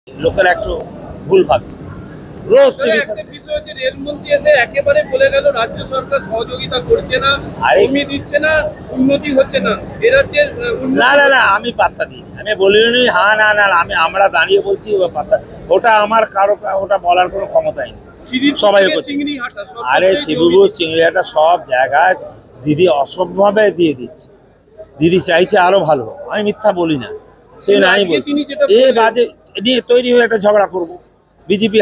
লোকেরা একটু ভুল ভাবছে। রোজ রেলমন্ত্রী এসে একেবারে বলে গেল রাজ্য সরকার সহযোগিতা করছে না, জমি দিচ্ছে না, উন্নতি হচ্ছে না। এ রাজ্যের না না না, আমি পাত্তা দিই, আমি বলিনি হ্যাঁ না না, আমরা দাঁড়িয়ে বলছি পাত্তা, ওটা আমার কারো ওটা বলার কোনো ক্ষমতাই নেই। সবাই করছে। আরে শিবুবু চিংড়িহাটা সব জায়গায় দিদি অসম্ভবে দিয়ে দিচ্ছে। দিদি চাইছে আরো ভালো, আমি মিথ্যা বলি না, সে নাই বলছি। এ বাজে নিয়ে তৈরি হয়ে একটা ঝগড়া করবো, বিজেপি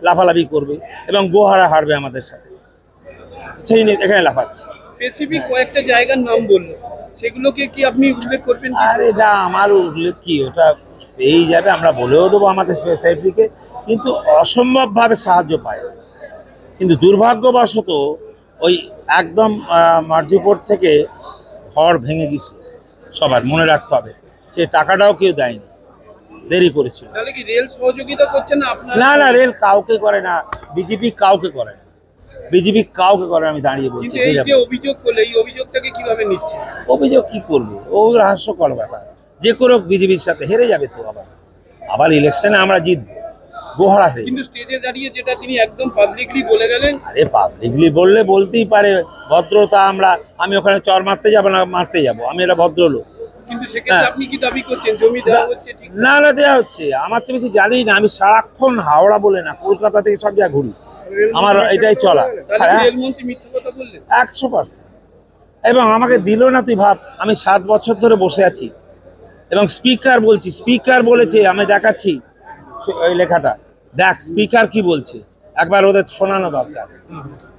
লাফালাফি করবে এবং গোহারা হারবে আমাদের সাথে, সেই নিয়ে এখানে লাফাচ্ছে। স্পেসিফিক কয়েকটা জায়গার নাম বললো, সেগুলোকে কি আপনি উল্লেখ করবেন? আরে না, আমার উল্লেখ কি, ওটা পেয়েই যাবে, আমরা বলেও দেবো আমাদের স্পেশালিটিকে, কিন্তু অসম্ভবভাবে সাহায্য পায়। কিন্তু দুর্ভাগ্যবশত ওই একদম মার্জিপুর থেকে ঘর ভেঙে গেছিল, সবার মনে রাখতে হবে, সে টাকাটাও কেউ দেয়নি, দেরি করেছিল। তাহলে কি রেল সহযোগিতা করছে না আপনারা? না না, রেল কাউকে করে না, বিজেপি কাউকে করে না, বিজেপি কাউকে করে, আমি দাঁড়িয়ে বলছি। এই যে অভিযোগ করলে, এই অভিযোগটাকে কিভাবে নিচ্ছে? অভিযোগ কি করবে, ও হাস্যকর ব্যাপার। যে কোনো বিজেপির সাথে হেরে যাবে তো, আবার ইলেকশনে আমরা জিতবো, গোহারা হেরে। কিন্তু স্টেজে দাঁড়িয়ে যেটা তিনি একদম পাবলিকলি বলে গেলেন। আরে পাবলিকলি বললে বলতেই পারে, ভদ্রতা। আমি ওখানে চর মারতে যাবো না, মারতে যাবো, আমি এটা ভদ্রলোক। কিন্তু সেক্ষেত্রে আপনি কি দাবি করছেন জমি দেওয়া হচ্ছে? না না, দেওয়া হচ্ছে, আমার চেয়ে বেশি জানি না। আমি সারাক্ষণ হাওড়া বলে না, কলকাতা থেকে সব জায়গায় ঘুরি, আমার এটাই চলা। 100%। এবং আমাকে দিল না, তুই ভাব, আমি 7 বছর ধরে বসে আছি এবং স্পিকার বলছি, স্পিকার বলেছে, আমি দেখাচ্ছি ওই লেখাটা, দেখ স্পিকার কি বলছে, একবার ওদের শোনানো দরকার।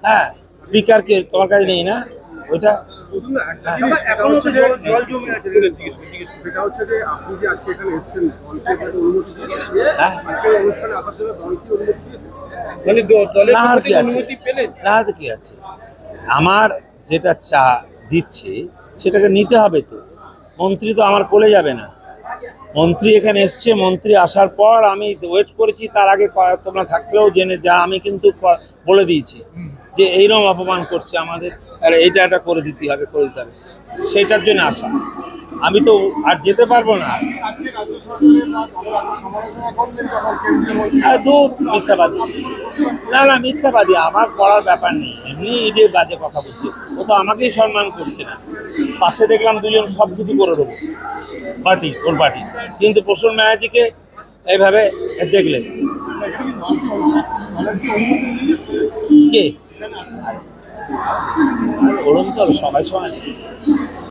হ্যাঁ, স্পিকার কে তোমার কাছে নেই না ওইটা? কি আছে, আমার যেটা দিচ্ছে সেটাকে নিতে হবে তো। মন্ত্রী তো আমার কোলে যাবে না, মন্ত্রী এখানে এসছে, মন্ত্রী আসার পর আমি ওয়েট করেছি, তার আগে তোমরা থাকলেও জেনে যা, আমি কিন্তু বলে দিয়েছি যে এইরকম অপমান করছে আমাদের, আর এটা করে দিতে হবে, সেইটার জন্য আসা। আমি তো আর যেতে পারবো না। মিথ্যাবাদী, না না মিথ্যাবাদী, আমার পড়ার ব্যাপার নেই, এমনি ঈদে বাজে কথা বলছে, ও তো আমাকেই সম্মান করছে না। পাশে দেখলাম দুজন সব কিছু করে দেবো, ওর পার্টি, কিন্তু প্রসন্ন ব্যানার্জিকে এইভাবে দেখলেন কে? ওরম তো সবাই সবাই